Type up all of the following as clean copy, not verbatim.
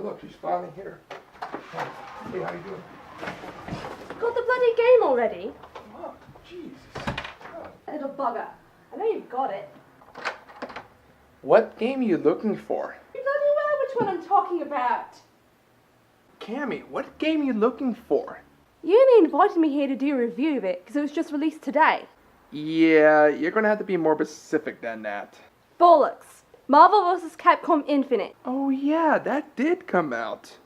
look, she's finally here. Hey, how you doing? Got the bloody game already? Oh, Jesus. Oh. Little bugger. I know you've got it. What game are you looking for? You bloody well which one I'm talking about. Cammy, what game are you looking for? You only invited me here to do a review of it because it was just released today. Yeah, you're gonna have to be more specific than that. Bollocks. Marvel vs. Capcom Infinite. Oh yeah, that did come out.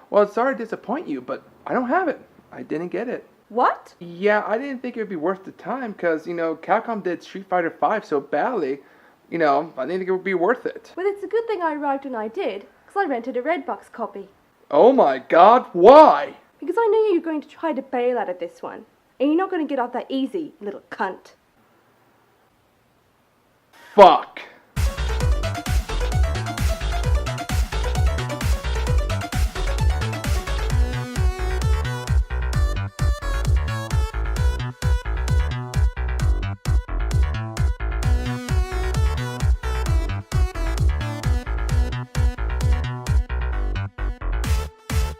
Well, sorry to disappoint you, but I don't have it. I didn't get it. What? Yeah, I didn't think it would be worth the time because, Capcom did Street Fighter V so badly, I didn't think it would be worth it. Well, it's a good thing I arrived when I did, because I rented a Redbox copy. Oh my god, why? Because I knew you were going to try to bail out of this one. And you're not going to get off that easy, little cunt. Fuck.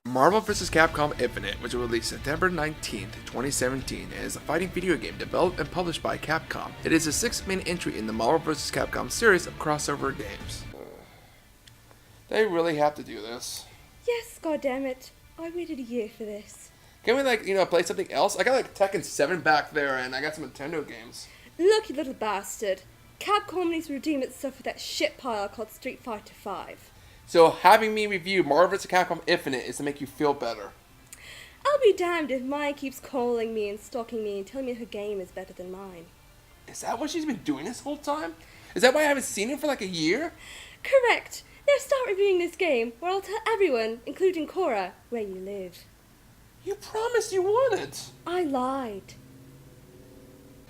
Marvel vs. Capcom Infinite was released September 19th, 2017 and is a fighting video game developed and published by Capcom. It is the sixth main entry in the Marvel vs. Capcom series of crossover games. They really have to do this. Yes, goddammit. I waited a year for this. Can we, play something else? I got, Tekken 7 back there and I got some Nintendo games. Look, you little bastard. Capcom needs to redeem itself for that shit pile called Street Fighter V. So having me review Marvel vs. Capcom Infinite is to make you feel better. I'll be damned if Maya keeps calling me and stalking me and telling me her game is better than mine. Is that what she's been doing this whole time? Is that why I haven't seen it for like a year? Correct. Now start reviewing this game, or I'll tell everyone, including Cora, where you live. You promised you wouldn't. I lied.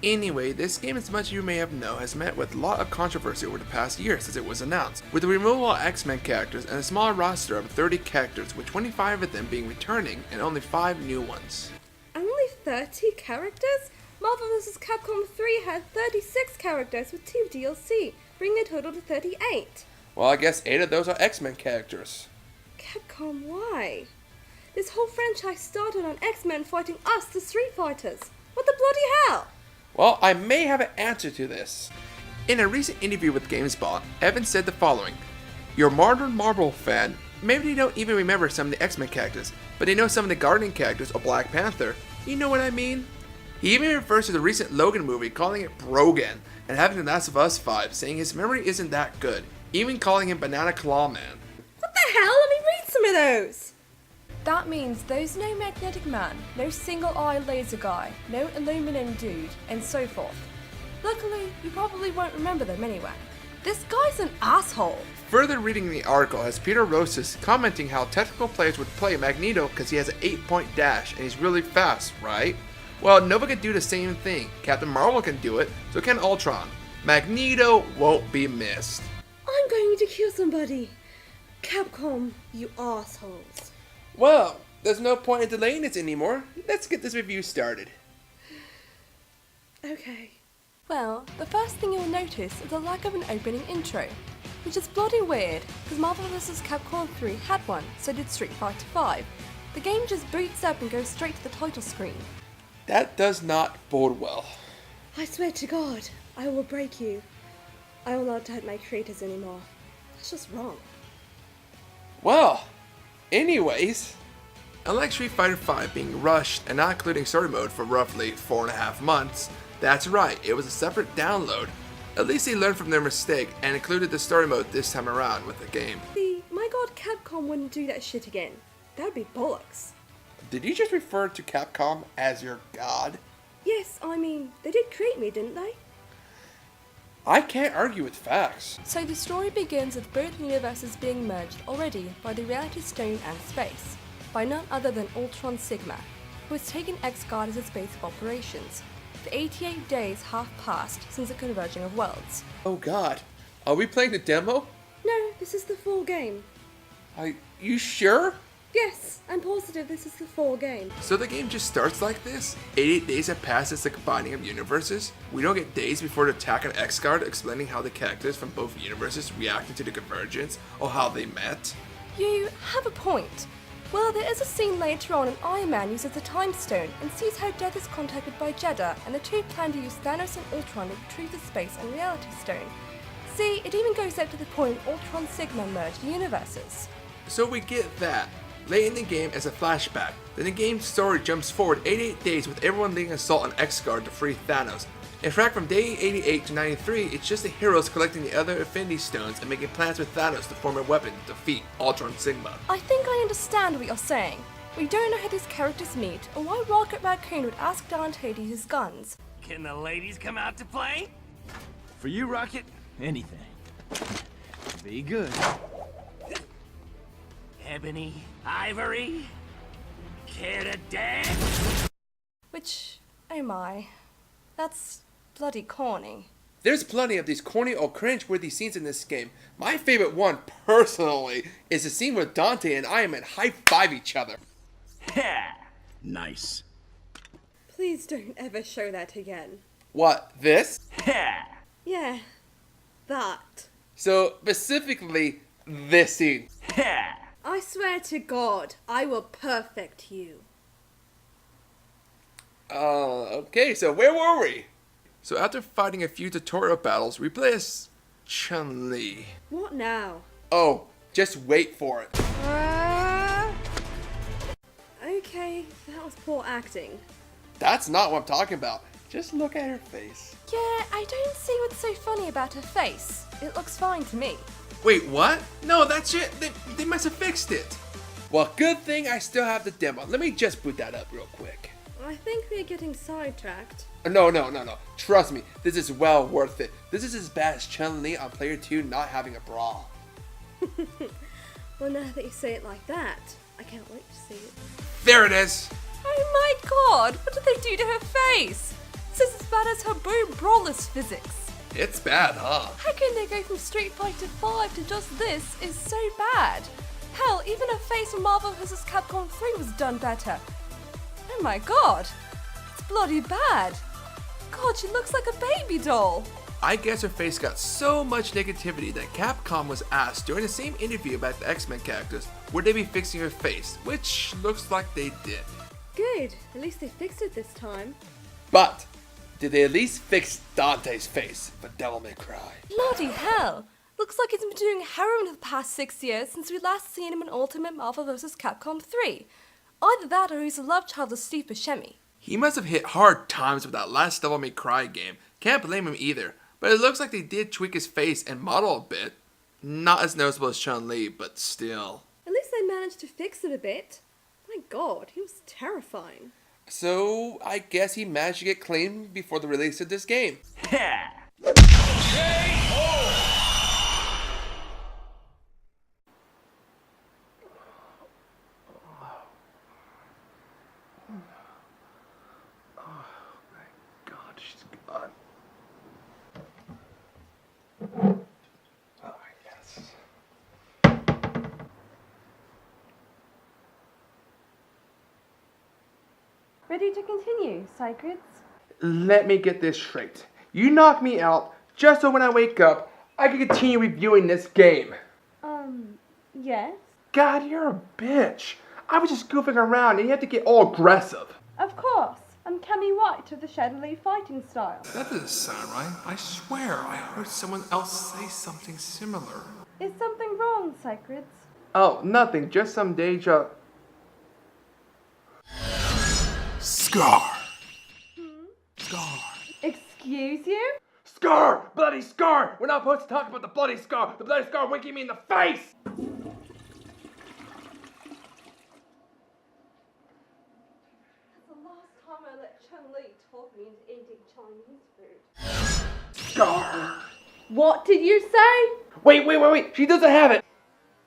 Anyway, this game, as much as you may have known, has met with a lot of controversy over the past year since it was announced, with the removal of X-Men characters and a smaller roster of 30 characters, with 25 of them being returning and only 5 new ones. Only 30 characters? Marvel vs. Capcom 3 had 36 characters with 2 DLC, bringing the total to 38. Well, I guess 8 of those are X-Men characters. Capcom, why? This whole franchise started on X-Men fighting us, the Street Fighters. What the bloody hell? Well, I may have an answer to this. In a recent interview with GameSpot, Evan said the following: "Your modern Marvel fan, maybe they don't even remember some of the X-Men characters, but they know some of the Guardian characters or Black Panther. You know what I mean?" He even refers to the recent Logan movie, calling it Brogan, and having the Last of Us 5, saying his memory isn't that good, even calling him Banana Claw Man. What the hell? Let me read some of those! That means there's no magnetic man, no single-eye laser guy, no aluminum dude, and so forth. Luckily, you probably won't remember them anyway. This guy's an asshole. Further reading the article has Peter Rosas commenting how technical players would play Magneto because he has an 8-point dash and he's really fast, right? Well, Nova can do the same thing. Captain Marvel can do it, so can Ultron. Magneto won't be missed. I'm going to kill somebody. Capcom, you assholes. Well, there's no point in delaying this anymore. Let's get this review started. Okay. Well, the first thing you'll notice is the lack of an opening intro, which is bloody weird, because Marvel vs. Capcom 3 had one, so did Street Fighter V. The game just boots up and goes straight to the title screen. That does not bode well. I swear to God, I will break you. I will not doubt my creators anymore. That's just wrong. Well, anyways, unlike Street Fighter V being rushed and not including story mode for roughly 4.5 months, that's right, it was a separate download. At least they learned from their mistake and included the story mode this time around with the game. See, my God, Capcom wouldn't do that shit again. That would be bollocks. Did you just refer to Capcom as your god? Yes, I mean, they did create me, didn't they? I can't argue with facts. So the story begins with both universes being merged already by the Reality Stone and space, by none other than Ultron Sigma, who has taken X-Guard as its base of operations. The 88 days have passed since the converging of worlds. Oh god, are we playing the demo? No, this is the full game. You sure? Yes, I'm positive this is the full game. So the game just starts like this? 88 days have passed since the combining of universes? We don't get days before the attack on X-Guard explaining how the characters from both universes reacted to the convergence, or how they met? You have a point. Well, there is a scene later on in Iron Man uses the Time Stone and sees how Death is contacted by Jeddah, and the two plan to use Thanos and Ultron to retrieve the Space and Reality Stone. See, it even goes up to the point Ultron Sigma merged the universes. So we get that. Late in the game as a flashback. Then the game's story jumps forward 88 days with everyone leading assault on X-Guard to free Thanos. In fact, from day 88 to 93, it's just the heroes collecting the other Infinity Stones and making plans with Thanos to form a weapon to defeat Ultron Sigma. I think I understand what you're saying. We don't know how these characters meet, or why Rocket Raccoon would ask Dante to use his guns. Can the ladies come out to play? For you, Rocket, anything. Be good. Ebony, Ivory, care to dance? Which, oh my, that's bloody corny. There's plenty of these corny or cringe-worthy scenes in this game. My favorite one, personally, is the scene where Dante and Iron Man high-five each other. Nice. Please don't ever show that again. What, this? Yeah, that. So, specifically, this scene. I swear to God, I will perfect you. Okay, so where were we? So after fighting a few tutorial battles, we play as Chun-Li. What now? Oh, just wait for it. Okay, that was poor acting. That's not what I'm talking about. Just look at her face. Yeah, I don't see what's so funny about her face. It looks fine to me. Wait, what? No, that's it. They must have fixed it. Well, good thing I still have the demo. Let me just boot that up real quick. I think we're getting sidetracked. No. Trust me, this is well worth it. This is as bad as Chun-Li on Player 2 not having a bra. Well, now that you say it like that, I can't wait to see it. There it is. Oh my god, what did they do to her face? This is as bad as her boob brawlers physics. It's bad, huh? How can they go from Street Fighter 5 to just this is so bad? Hell, even her face in Marvel vs. Capcom 3 was done better. Oh my god, it's bloody bad. God, she looks like a baby doll. I guess her face got so much negativity that Capcom was asked during the same interview about the X-Men characters would they be fixing her face, which looks like they did. Good, at least they fixed it this time. But did they at least fix Dante's face for Devil May Cry? Bloody hell. Looks like he's been doing heroin for the past 6 years since we last seen him in Ultimate Marvel vs. Capcom 3. Either that or he's a love child of Steve Buscemi. He must have hit hard times with that last Devil May Cry game. Can't blame him either. But it looks like they did tweak his face and model a bit. Not as noticeable as Chun-Li, but still. At least they managed to fix it a bit. My God, he was terrifying. So, I guess he managed to get clean before the release of this game. Ready to continue, Sacreds? Let me get this straight. You knock me out just so when I wake up, I can continue reviewing this game. Yes. God, you're a bitch. I was just goofing around and you have to get all aggressive. Of course. I'm Cammy White of the Shadow Leaf fighting style. That doesn't sound right. I swear I heard someone else say something similar. Is something wrong, Sacreds? Oh, nothing. Just some deja. Scar. Scar. Excuse you? Scar! Bloody Scar! We're not supposed to talk about the bloody Scar! The bloody Scar winking me in the face! The last time I let Chun-Li talk me into eating Chinese food. Scar! What did you say? Wait! She doesn't have it!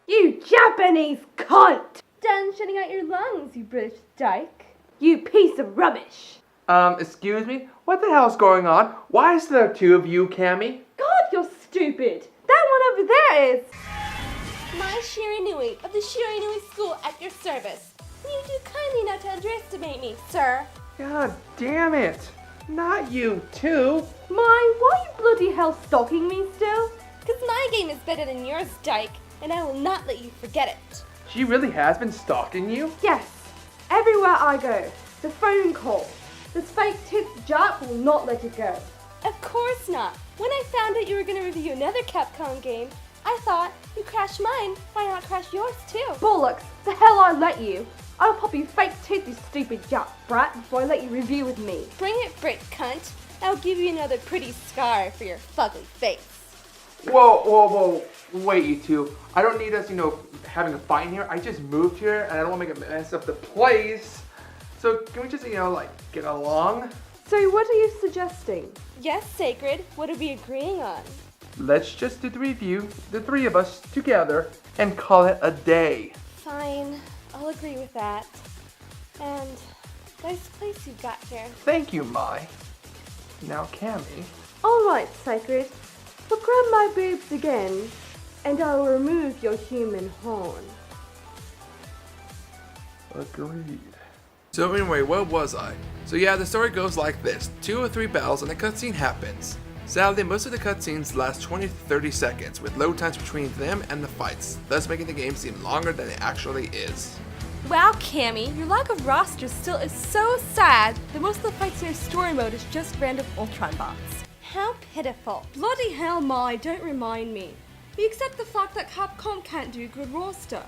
You Japanese cunt! Done shutting out your lungs, you British dyke. You piece of rubbish. Excuse me? What the hell's going on? Why is there two of you, Cammy? God, you're stupid. That one over there is... My Shiranui of the Shiranui School at your service. Will you do kindly not to underestimate me, sir? God damn it! Not you, too! Why you bloody hell stalking me still? 'Cause my game is better than yours, dyke. and I will not let you forget it. She really has been stalking you? Yes, everywhere I go, the phone call. This fake tooth Jack will not let it go. Of course not. When I found out you were going to review another Capcom game, I thought, you crashed mine, why not crash yours too? Bollocks, the hell I let you. I'll pop you fake tooth, you stupid Jack brat, before I let you review with me. Bring it, Brit cunt. I'll give you another pretty scar for your fugly face. Whoa, wait, you two. I don't need us, having a fight here. I just moved here and I don't want to make a mess of the place. So can we just, get along? So what are you suggesting? Yes, Sacred. What are we agreeing on? Let's just do the review, the three of us together, and call it a day. Fine. I'll agree with that. And nice place you've got here. Thank you, Mai. Now, Cammy. Alright, Sacred. But grab my boobs again, and I'll remove your human horn. Agreed. So anyway, where was I? So yeah, the story goes like this. 2 or 3 battles and a cutscene happens. Sadly, most of the cutscenes last 20 to 30 seconds, with load times between them and the fights, thus making the game seem longer than it actually is. Wow, Cammy, your lack of roster still is so sad that most of the fights in your story mode is just random Ultron bots. How pitiful. Bloody hell, Mai, don't remind me. We accept the fact that Capcom can't do a good roster.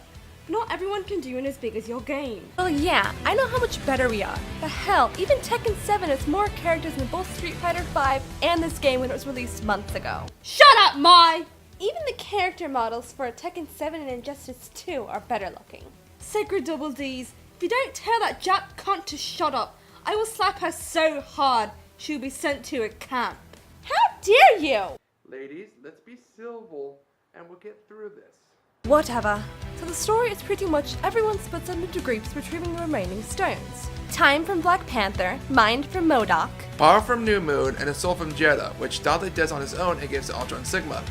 Not everyone can do one as big as your game. Well, yeah, I know how much better we are. But hell, even Tekken 7 has more characters than both Street Fighter V and this game when it was released months ago. Shut up, Mai! Even the character models for Tekken 7 and Injustice 2 are better looking. Sacred Double D's, if you don't tell that Jap cunt to shut up, I will slap her so hard she'll be sent to a camp. How dare you! Ladies, let's be civil and we'll get through this. Whatever. So the story is pretty much everyone splits up into groups retrieving the remaining stones. Time from Black Panther, Mind from MODOK, Power from New Moon, and a Soul from Jeddah, which Dante does on his own and gives to Ultron Sigma.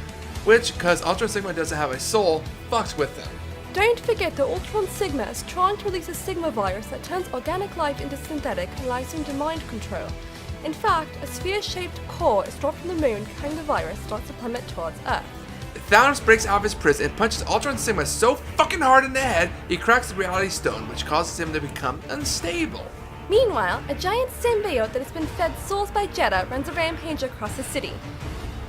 Which, cause Ultron Sigma doesn't have a soul, fucks with them. Don't forget that Ultron Sigma is trying to release a Sigma virus that turns organic life into synthetic and allows him to mind control. In fact, a sphere-shaped core is dropped from the moon carrying the virus starts to plummet towards Earth. Thanos breaks out of his prison and punches Ultron Sigma so fucking hard in the head, he cracks the reality stone, which causes him to become unstable. Meanwhile, a giant symbiote that has been fed souls by Jeddah runs a rampage across the city.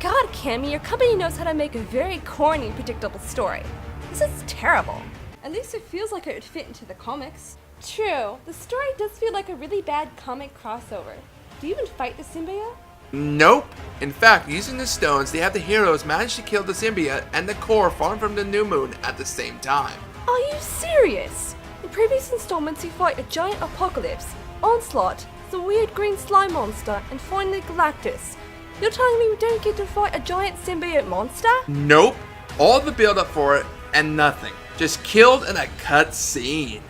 God, Cammy, your company knows how to make a very corny, predictable story. This is terrible. At least it feels like it would fit into the comics. True, the story does feel like a really bad comic crossover. Do you even fight the symbiote? Nope. In fact, using the stones, they have the heroes manage to kill the symbiote and the core formed from the new moon at the same time. Are you serious? In previous installments, you fight a giant apocalypse, Onslaught, the weird green slime monster, and finally Galactus. You're telling me we don't get to fight a giant symbiote monster? Nope. All the build up for it and nothing. Just killed in a cut scene.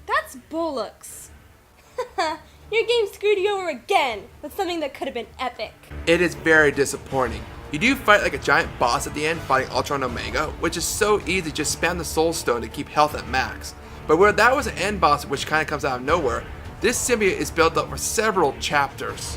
That's bollocks. Your game screwed you over again with something that could have been epic. It is very disappointing. You do fight like a giant boss at the end fighting Ultron Omega, which is so easy, just spam the Soul Stone to keep health at max. But where that was an end boss which kinda comes out of nowhere, this symbiote is built up for several chapters.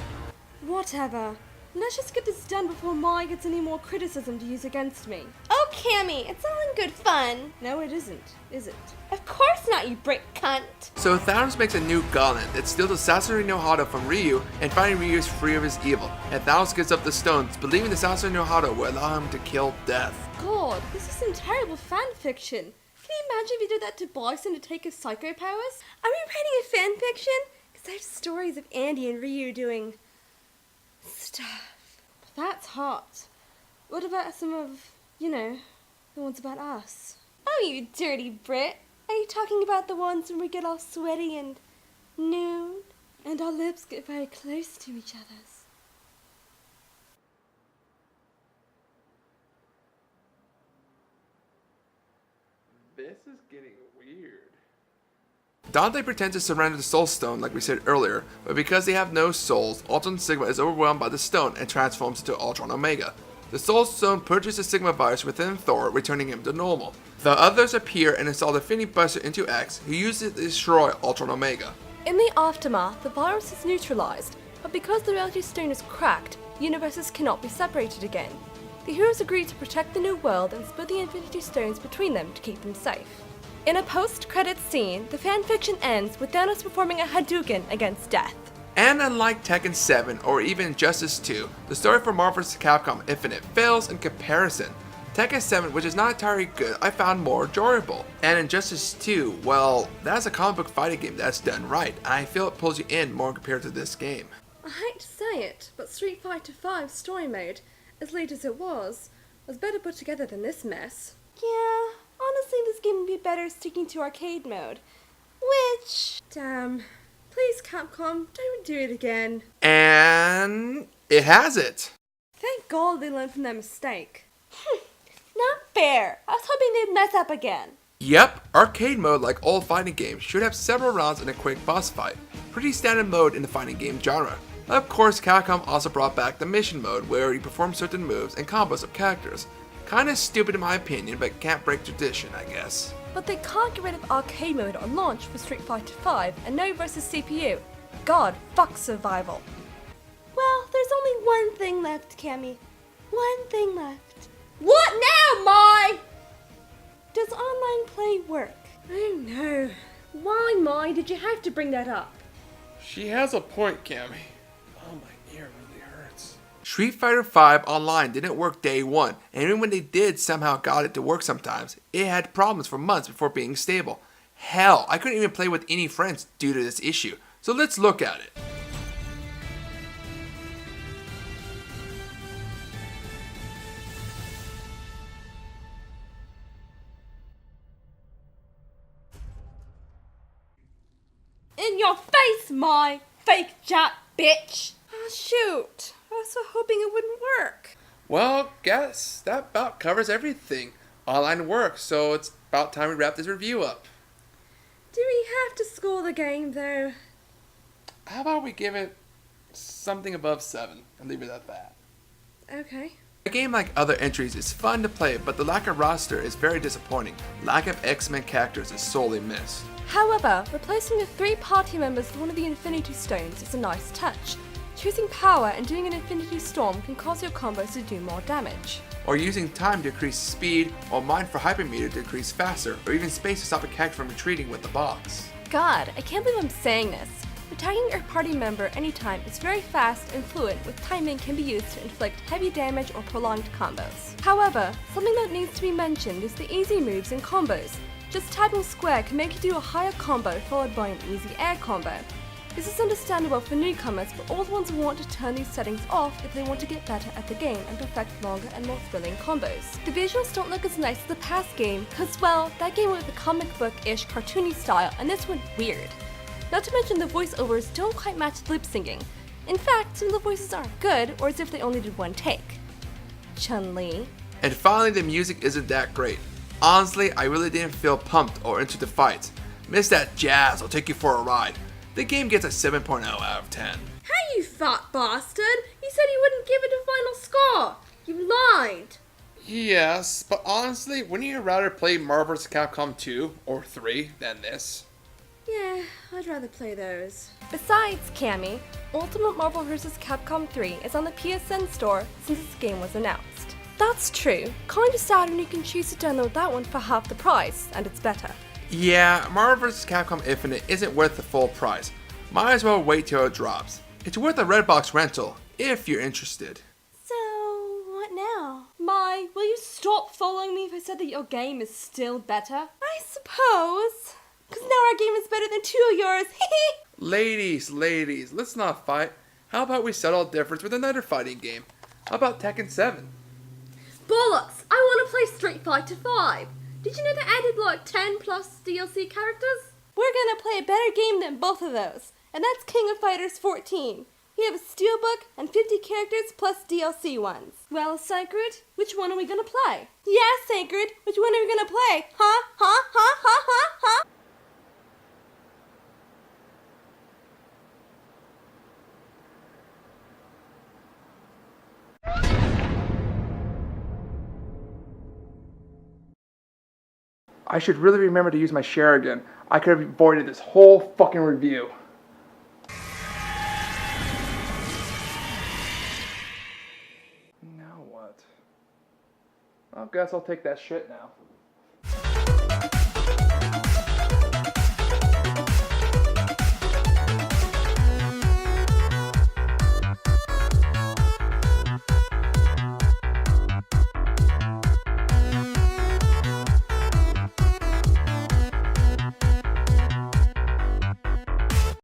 Whatever. Let's just get this done before Mai gets any more criticism to use against me. Oh, Cammy, it's all in good fun. No, it isn't, is it? Of course not, you brick cunt. So Thanos makes a new gauntlet that steals the Sasori no Hado from Ryu, and finally Ryu is free of his evil, and Thanos gives up the stones, believing the Sasori no Hado will allow him to kill Death. God, this is some terrible fan fiction. Can you imagine if you did that to Bison to take his psycho powers? Are we writing a fan fiction? Because I have stories of Andy and Ryu doing stuff. That's hot. What about some of, the ones about us? Oh, you dirty Brit. Are you talking about the ones when we get all sweaty and nude and our lips get very close to each other's? This is getting weird. Dante pretends to surrender the Soul Stone like we said earlier, but because they have no souls, Ultron Sigma is overwhelmed by the stone and transforms into Ultron Omega. The Soul Stone purges the Sigma virus within Thor, returning him to normal. The others appear and install the Infinity Buster into X, who uses it to destroy Ultron Omega. In the aftermath, the virus is neutralized, but because the reality stone is cracked, universes cannot be separated again. The heroes agree to protect the new world and split the Infinity Stones between them to keep them safe. In a post-credits scene, the fanfiction ends with Thanos performing a Hadouken against Death. And unlike Tekken 7 or even Injustice 2, the story for Marvel vs. Capcom Infinite fails in comparison. Tekken 7, which is not entirely good, I found more enjoyable. And Injustice 2, well, that's a comic book fighting game that's done right. I feel it pulls you in more compared to this game. I hate to say it, but Street Fighter V story mode, as late as it was better put together than this mess. Yeah, honestly this game would be better sticking to arcade mode. Which... Damn. Please, Capcom, don't do it again. And it has it. Thank God they learned from their mistake. Not fair. I was hoping they'd mess up again. Yep, arcade mode like all fighting games should have several rounds and a quick boss fight. Pretty standard mode in the fighting game genre. Of course, Capcom also brought back the mission mode where you perform certain moves and combos of characters. Kinda stupid in my opinion, but can't break tradition, I guess. But they can't get rid of arcade mode on launch for Street Fighter V and no versus CPU. God, fuck survival. Well, there's only one thing left, Cammy. One thing left. What now, Mai? Does online play work? Oh no. Why, Mai, did you have to bring that up? She has a point, Cammy. Oh, my ear really hurts. Street Fighter V Online didn't work day one, and even when they did somehow got it to work sometimes, it had problems for months before being stable. Hell, I couldn't even play with any friends due to this issue. So let's look at it. In your face, Mai, fake chat bitch. Oh shoot. I was so hoping it wouldn't work. Well, guess that about covers everything. Online works, so it's about time we wrap this review up. Do we have to score the game though? How about we give it something above 7 and leave it at that? Okay. A game like other entries is fun to play, but the lack of roster is very disappointing. Lack of X-Men characters is sorely missed. However, replacing the 3 party members with one of the Infinity Stones is a nice touch. Choosing power and doing an Infinity Storm can cause your combos to do more damage. Or using time to increase speed, or mine for hypermeter to increase faster, or even space to stop a character from retreating with the box. God, I can't believe I'm saying this. Attacking your party member anytime is very fast and fluid, with timing can be used to inflict heavy damage or prolonged combos. However, something that needs to be mentioned is the easy moves and combos. Just tapping square can make you do a higher combo followed by an easy air combo. This is understandable for newcomers, but old ones want to turn these settings off if they want to get better at the game and perfect longer and more thrilling combos. The visuals don't look as nice as the past game, cause well, that game went with the comic book-ish cartoony style and this went weird. Not to mention the voiceovers don't quite match the lip syncing. In fact, some of the voices aren't good, or as if they only did one take. Chun-Li. And finally, the music isn't that great. Honestly, I really didn't feel pumped or into the fights. Miss that jazz, I'll take you for a ride. The game gets a 7.0 out of 10. Hey, you fat bastard! You said you wouldn't give it a final score! You lied! Yes, but honestly, wouldn't you rather play Marvel vs. Capcom 2 or 3 than this? Yeah, I'd rather play those. Besides, Cammy, Ultimate Marvel vs. Capcom 3 is on the PSN store since this game was announced. That's true. Kinda sad when you can choose to download that one for half the price, and it's better. Yeah, Marvel vs. Capcom Infinite isn't worth the full price. Might as well wait till it drops. It's worth a Redbox rental, if you're interested. So, what now? Mai, will you stop following me if I said that your game is still better? I suppose. Cause now our game is better than 2 of yours. Ladies, let's not fight. How about we settle a difference with another fighting game? How about Tekken 7? Bollocks! I want to play Street Fighter 5. Did you know they added like 10 plus DLC characters? We're gonna play a better game than both of those, and that's King of Fighters 14. We have a steelbook and 50 characters plus DLC ones. Well, Sacred, which one are we gonna play? Yeah, Sacred, which one are we gonna play? Huh? I should really remember to use my share again. I could have avoided this whole fucking review. Now what? I guess I'll take that shit now.